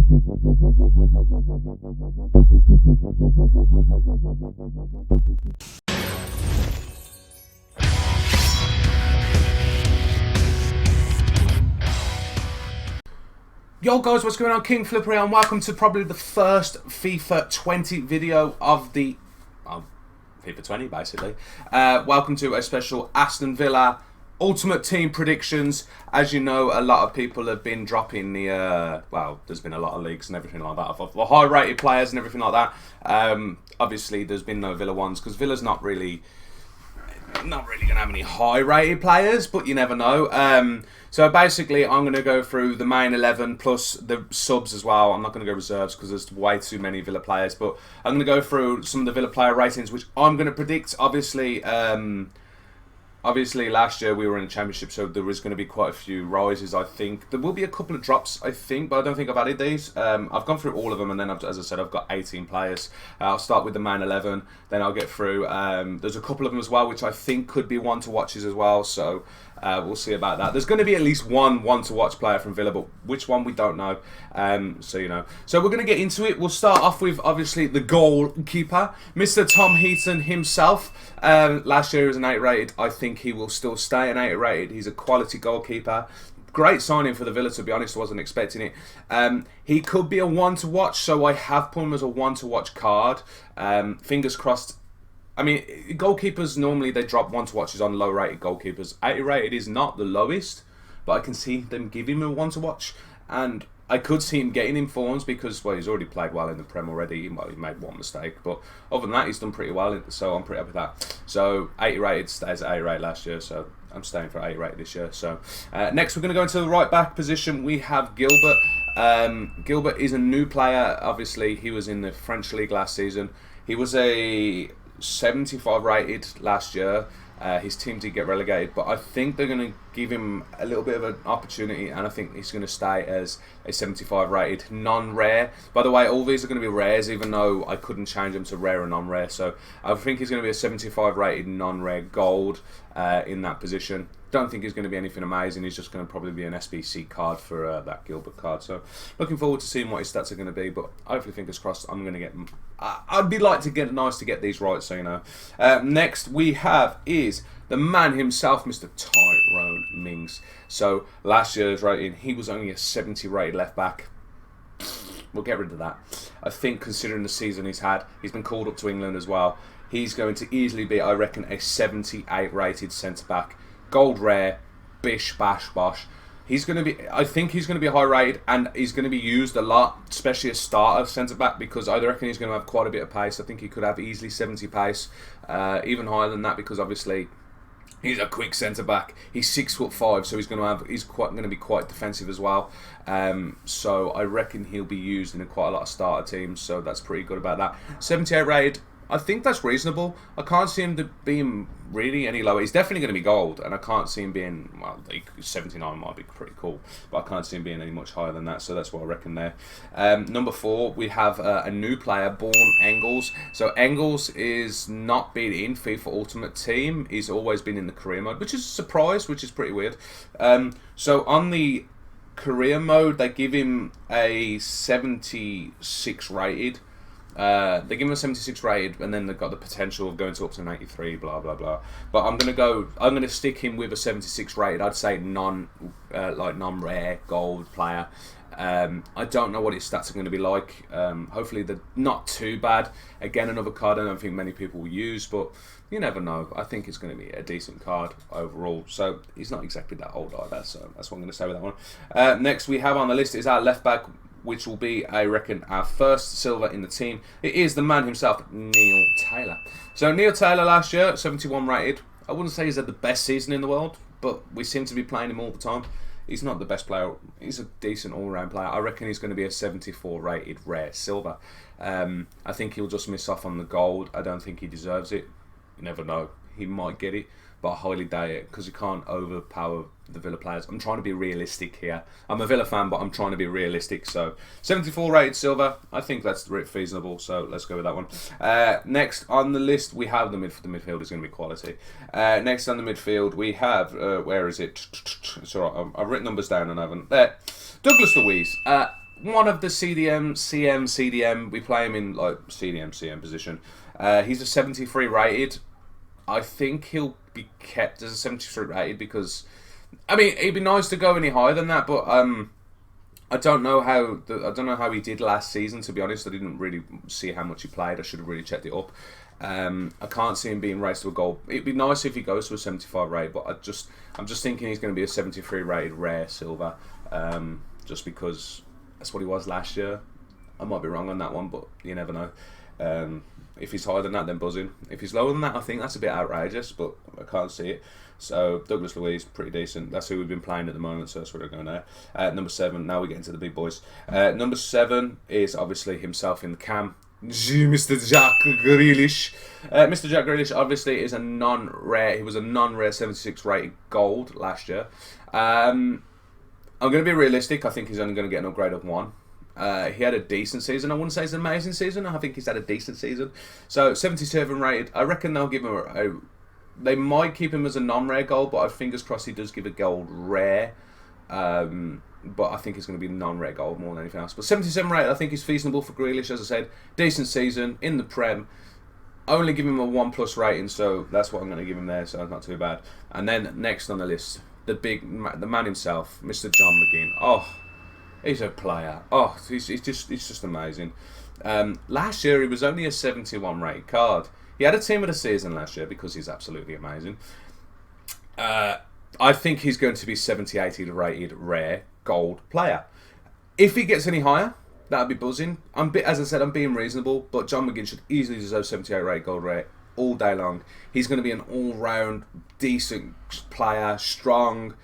Yo guys, what's going on? Kingflipper here, and welcome to probably the first FIFA 20 video of the FIFA 20 basically. Welcome to a special Aston Villa Ultimate Team predictions. As you know, a lot of people have been dropping the well, there's been a lot of leaks and everything like that of high rated players and everything like that. Obviously there's been no Villa ones because Villa's not really gonna have any high rated players, but you never know. So basically I'm gonna go through the main 11 plus the subs as well. I'm not gonna go reserves because there's way too many Villa players, but I'm gonna go through some of the Villa player ratings which I'm gonna predict. Obviously last year we were in the Championship, so there was going to be quite a few rises. I think there will be a couple of drops, I think, but I don't think I've added these. I've gone through all of them, and then as I said, I've got 18 players. I'll start with the main 11, then I'll get through. There's a couple of them as well which I think could be one to watches as well, so we'll see about that. There's going to be at least one to watch player from Villa, but which one we don't know. So you know, so we're going to get into it. We'll start off with obviously the goalkeeper, Mr. Tom HEATON himself. Last year he was an 8 rated. I think he will still stay an 8 rated. He's a quality goalkeeper. Great signing for the Villa, to be honest. I wasn't expecting it. He could be a 1 to watch, so I have put him as a 1 to watch card. Fingers crossed. I mean, goalkeepers normally they drop 1 to watches on low rated goalkeepers. 8 rated is not the lowest, but I can see them giving him a 1 to watch, and I could see him getting in forms because, well, he's already played well in the Prem already. Well, he made one mistake, but other than that, he's done pretty well, so I'm pretty happy with that. So 8 rated stays at 8 rated last year, so I'm staying for 8 rated this year. So next we're going to go into the right back position. We have Gilbert. Gilbert is a new player. Obviously, he was in the French League last season. He was a 75 rated last year. His team did get relegated, but I think they're going to give him a little bit of an opportunity, and I think he's going to stay as a 75 rated non-rare. By the way, all these are going to be rares, even though I couldn't change them to rare and non-rare, so I think he's going to be a 75 rated non-rare gold in that position. Don't think he's going to be anything amazing. He's just going to probably be an SBC card for that Gilbert card. So looking forward to seeing what his stats are going to be, but hopefully, fingers crossed, I'm going to get them. I'd be like to get nice to get these right, so you know. Next we have is the man himself, Mr. Tyrone Mings. So last year's rating, he was only a 70 rated left back. We'll get rid of that. I think considering the season he's had, he's been called up to England as well. He's going to easily be, I reckon, a 78 rated centre back. Gold rare, bish, bash, bosh. He's going to be, I think he's going to be high rated, and he's going to be used a lot, especially as starter centre back, because I reckon he's going to have quite a bit of pace. I think he could have easily 70 pace, even higher than that, because obviously he's a quick centre back. He's 6'5", so he's going to be quite defensive as well. So I reckon he'll be used in quite a lot of starter teams. So that's pretty good about that. 78 rated. I think that's reasonable. I can't see him being really any lower. He's definitely going to be gold, and I can't see him being, well, like 79 might be pretty cool, but I can't see him being any much higher than that, so that's what I reckon there. Number 4, we have a new player, Born Engels. So Engels is not been in FIFA Ultimate Team. He's always been in the career mode, which is a surprise, which is pretty weird. So on the career mode, they give him a 76 rated. They give him a 76 rated, and then they've got the potential of going to up to an 83, blah blah blah. But I'm gonna stick him with a 76 rated. I'd say non-rare gold player. I don't know what his stats are going to be like. Hopefully they're not too bad. Again, another card I don't think many people will use, but you never know. I think it's going to be a decent card overall. So he's not exactly that old either, so that's what I'm going to say with that one. Next we have on the list is our left back, which will be, I reckon, our first silver in the team. It is the man himself, Neil Taylor. So Neil Taylor last year, 71 rated. I wouldn't say he's had the best season in the world, but we seem to be playing him all the time. He's not the best player. He's a decent all-round player. I reckon he's going to be a 74 rated rare silver. I think he'll just miss off on the gold. I don't think he deserves it. You never know. He might get it, but I highly doubt it because he can't overpower the Villa players. I'm trying to be realistic here. I'm a Villa fan, but I'm trying to be realistic. So 74 rated silver, I think that's feasible. So let's go with that one. Next on the list, we have the midfield is going to be quality. Next on the midfield, we have where is it? It's all right. I've written numbers down and I haven't. There, Douglas Luiz. one of the CDM, CM, CDM. We play him in like CDM, CM position. He's a 73 rated. I think he'll be kept as a 73 rated because, I mean, it'd be nice to go any higher than that, but I don't know how he did last season. To be honest, I didn't really see how much he played. I should have really checked it up. I can't see him being raised to a goal. It'd be nice if he goes to a 75 rate, but I'm just thinking he's going to be a 73 rated rare silver, just because that's what he was last year. I might be wrong on that one, but you never know. If he's higher than that, then buzzing. If he's lower than that, I think that's a bit outrageous, but I can't see it. So LUIZ, pretty decent. That's who we've been playing at the moment, so that's where we're going there. Number 7, now we get into the big boys. Number 7 is obviously himself in the cam, Mr. Jack Grealish. Mr. Jack Grealish obviously is a non-rare. He was a non-rare 76 rated gold last year. I'm going to be realistic. I think he's only going to get an upgrade of 1. He had a decent season. I wouldn't say it's an amazing season. I think he's had a decent season. So 77 rated. I reckon they'll give him they might keep him as a non-rare gold, but fingers crossed he does give a gold rare. But I think it's going to be non-rare gold more than anything else. But 77 rated, I think is feasible for Grealish. As I said, decent season in the Prem. I only give him a 1+ rating, so that's what I'm going to give him there. So it's not too bad. And then next on the list, the man himself, Mr. John McGinn. Oh, he's a player. Oh, he's just amazing. Last year he was only a 71 rated card. He had a team of the season last year because he's absolutely amazing. I think he's going to be 70-80 rated rare gold player. If he gets any higher, that'd be buzzing. As I said, I'm being reasonable, but John McGinn should easily deserve 78 rated gold rare all day long. He's going to be an all-round decent player, strong,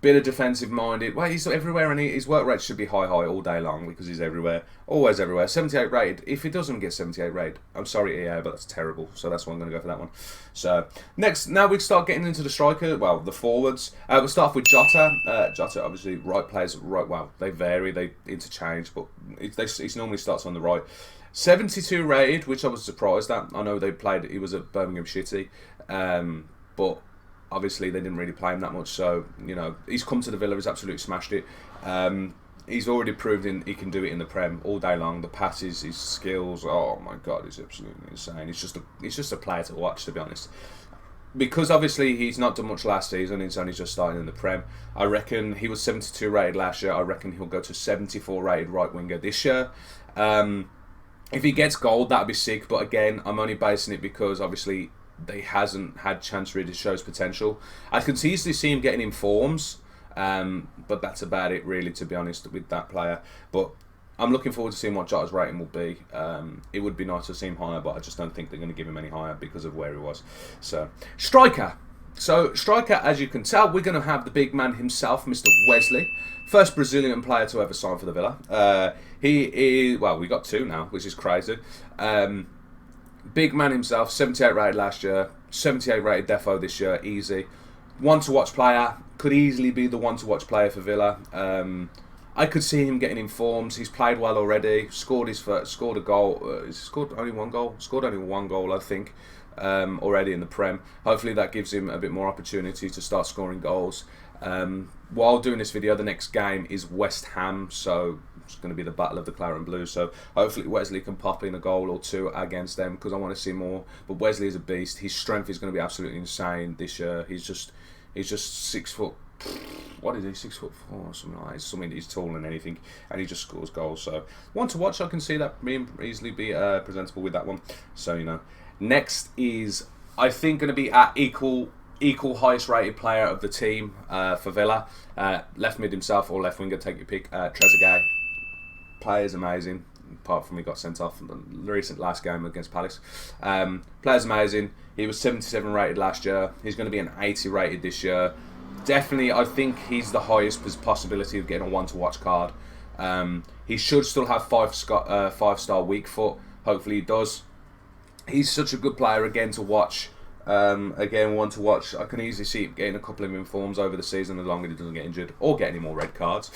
bit of defensive minded. Well, he's everywhere, and his work rate should be high all day long because he's everywhere, always everywhere. 78 rated. If he doesn't get 78 rated, I'm sorry, EA, but that's terrible. So that's why I'm going to go for that one. So next, now we start getting into the striker. Well, the forwards. We'll start off with Jota. Jota, obviously, right players. Right. Well, they vary, they interchange, but he normally starts on the right. 72 rated, which I was surprised at. I know they played. He was at Birmingham City, but obviously, they didn't really play him that much, so, you know, he's come to the Villa, he's absolutely smashed it. He's already proved he can do it in the Prem all day long. The passes, his skills, oh my God, he's absolutely insane. He's just a player to watch, to be honest. Because, obviously, he's not done much last season, he's only just starting in the Prem. I reckon he was 72 rated last year. I reckon he'll go to 74 rated right winger this year. If he gets gold, that'd be sick, but again, I'm only basing it because, obviously, they hasn't had chance really to show his potential. I could easily see him getting in forms, but that's about it really, to be honest, with that player. But I'm looking forward to seeing what Jota's rating will be. It would be nice to see him higher, but I just don't think they're going to give him any higher because of where he was. So, striker. So, striker, as you can tell, we're going to have the big man himself, Mr. Wesley. First Brazilian player to ever sign for the Villa. He is, well, we got 2 now, which is crazy. Big man himself, 78 rated last year, 78 rated defo this year, easy. One to watch player, could easily be the one to watch player for Villa. I could see him getting in forms. He's played well already. Scored a goal. Scored only one goal, I think, already in the Prem. Hopefully that gives him a bit more opportunity to start scoring goals. While doing this video, the next game is West Ham, so it's going to be the battle of the Claret and Blue. So hopefully Wesley can pop in a goal or 2 against them because I want to see more. But Wesley is a beast. His strength is going to be absolutely insane this year. He's just 6 foot. What is he? 6'4" or something like that. It's something he's taller than anything, and he just scores goals. So one to watch. I can see that being easily be presentable with that one. So you know, next is I think going to be at equal highest rated player of the team for Villa. Left mid himself or left winger, take your pick. TREZEGUET. Player's amazing, apart from he got sent off in the recent last game against Palace. Player's amazing. He was 77 rated last year. He's going to be an 80 rated this year. Definitely, I think he's the highest possibility of getting a one to watch card. He should still have 5-star weak foot. Hopefully he does. He's such a good player again to watch. Again, one to watch. I can easily see him getting a couple of informs over the season as long as he doesn't get injured or get any more red cards.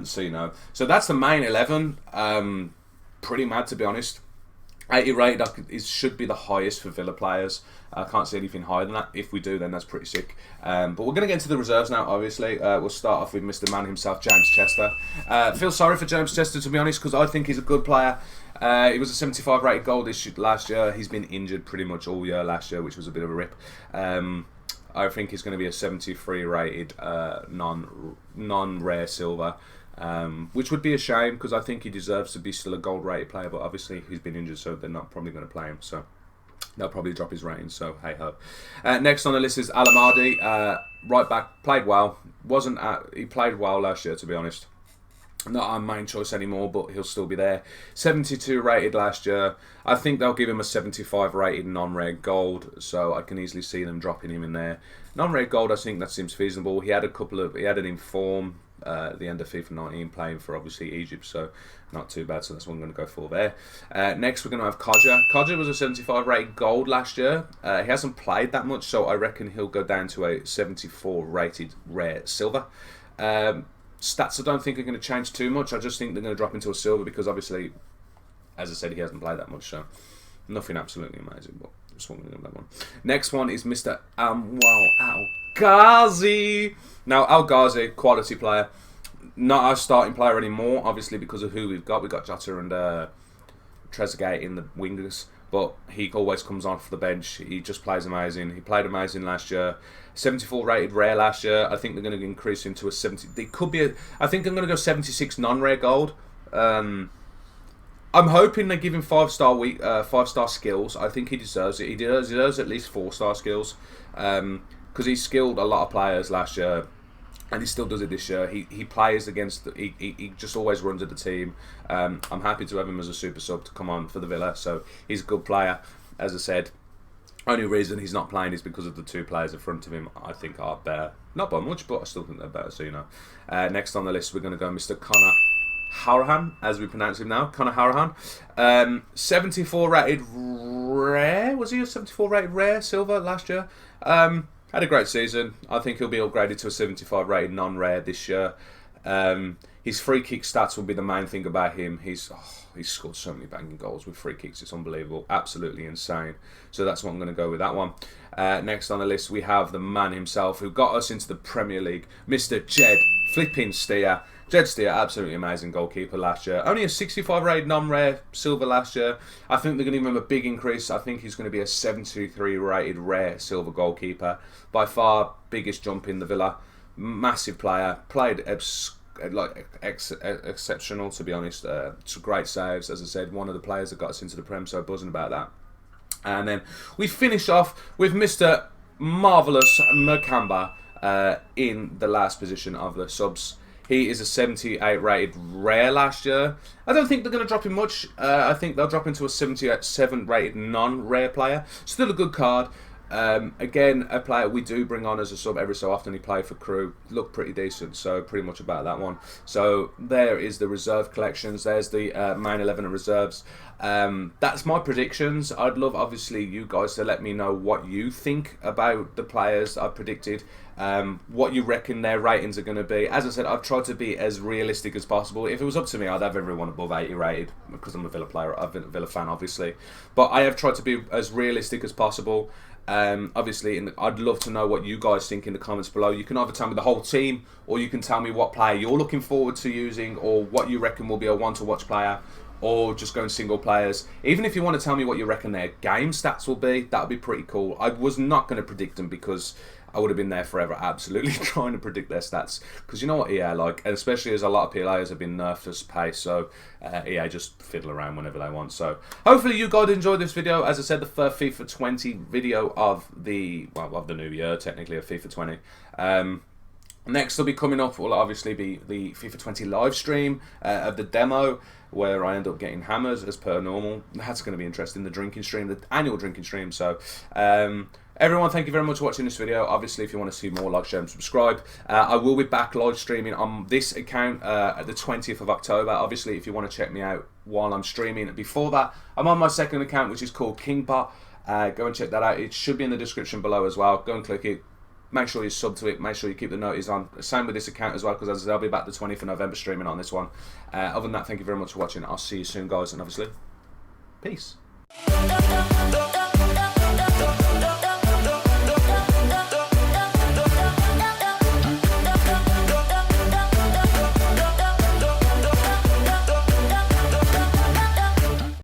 So you know, so that's the main 11. Pretty mad, to be honest. 80 rated should be the highest for Villa players. I can't see anything higher than that. If we do, then that's pretty sick. But we're going to get into the reserves now, obviously. We'll start off with Mr. Man himself, James Chester. Feel sorry for James Chester, to be honest, because I think he's a good player. He was a 75 rated goal last year. He's been injured pretty much all year last year, which was a bit of a rip. I think he's going to be a 73 rated non-rare silver. Which would be a shame, because I think he deserves to be still a gold rated player, but obviously he's been injured, so they're not probably going to play him, so they'll probably drop his rating, so hey ho. Next on the list is Alamadi, right back, played well. He played well last year, to be honest. Not our main choice anymore, but he'll still be there. 72 rated last year. I think they'll give him a 75 rated non-rare gold, so I can easily see them dropping him in there. Non-rare gold, I think that seems feasible. He had an inform at the end of FIFA 19 playing for obviously Egypt, so not too bad, so that's what I'm going to go for there. Next we're going to have Kodja. Kodja was a 75 rated gold last year. He hasn't played that much, so I reckon he'll go down to a 74 rated rare silver. Stats I don't think are going to change too much. I just think they're going to drop into a silver, because obviously, as I said, he hasn't played that much, so nothing absolutely amazing, but just want to give that one. Next one is Mr. GHAZI. Now, GHAZI, quality player. Not our starting player anymore, obviously, because of who we've got. We've got Jota and TREZEGUET in the wingers, but he always comes on for the bench. He just plays amazing. He played amazing last year. 74 rated rare last year. I think they're going to increase him to a 70. They could be I think I'm going to go 76 non-rare gold. I'm hoping they give him 5-star skills. I think he deserves it. He deserves at least 4-star skills, because he skilled a lot of players last year, and he still does it this year. He plays against. He just always runs at the team. I'm happy to have him as a super sub to come on for the Villa. So he's a good player, as I said. Only reason he's not playing is because of the two players in front of him. I think are better, not by much, but I still think they're better. So you know. Next on the list, we're going to go Mr. Conor HOURIHANE, as we pronounce him now. Conor HOURIHANE. 74 rated rare. Was he a 74 rated rare silver last year? Had a great season. I think he'll be upgraded to a 75 rated non-rare this year. His free kick stats will be the main thing about him. He's scored so many banging goals with free kicks. It's unbelievable. Absolutely insane. So that's what I'm going to go with that one. Next on the list, we have the man himself who got us into the Premier League, Mr. Jed Flipping Steer. Jed Steer, absolutely amazing goalkeeper last year. Only a 65 rated non-rare silver last year. I think they're going to give him a big increase. I think he's going to be a 73 rated rare silver goalkeeper. By far, biggest jump in the Villa. Massive player. Played exceptional, to be honest. Some great saves, as I said. One of the players that got us into the Prem, so buzzing about that. And then we finish off with Mr. Marvellous NAKAMBA in the last position of the subs. He is a 78 rated rare last year. I don't think they're going to drop him much. I think they'll drop into a 77 rated non-rare player. Still a good card. Again, a player we do bring on as a sub every so often. He played for Crew. Looked pretty decent, so pretty much about that one. So there is the reserve collections. There's the main 11 and reserves. That's my predictions. I'd love, obviously, you guys to let me know what you think about the players I predicted. What you reckon their ratings are going to be. As I said, I've tried to be as realistic as possible. If it was up to me, I'd have everyone above 80 rated, because I'm a Villa player. I'm a Villa fan, obviously. But I have tried to be as realistic as possible. Obviously, and I'd love to know what you guys think in the comments below. You can either tell me the whole team, or you can tell me what player you're looking forward to using, or what you reckon will be a one-to-watch player, or just going single players. Even if you want to tell me what you reckon their game stats will be, that would be pretty cool. I was not going to predict them, because I would have been there forever absolutely trying to predict their stats, because you know what EA like, and especially as a lot of players have been nerfed as pace, so EA just fiddle around whenever they want. So hopefully you guys enjoyed this video. As I said, the first FIFA 20 video of the new year, technically, of FIFA 20. Next will be coming up will obviously be the FIFA 20 live stream of the demo, where I end up getting hammers as per normal. That's going to be interesting, the drinking stream, the annual drinking stream. So everyone, thank you very much for watching this video. Obviously, if you want to see more, like, share and subscribe. I will be back live streaming on this account at the 20th of October. Obviously, if you want to check me out while I'm streaming before that, I'm on my second account, which is called Kingflipper. Go and check that out. It should be in the description below as well. Go and click it. Make sure you sub to it. Make sure you keep the notice on. Same with this account as well, because as I said, I'll be back the 20th of November streaming on this one. Other than that, thank you very much for watching. I'll see you soon, guys, and obviously, peace. on.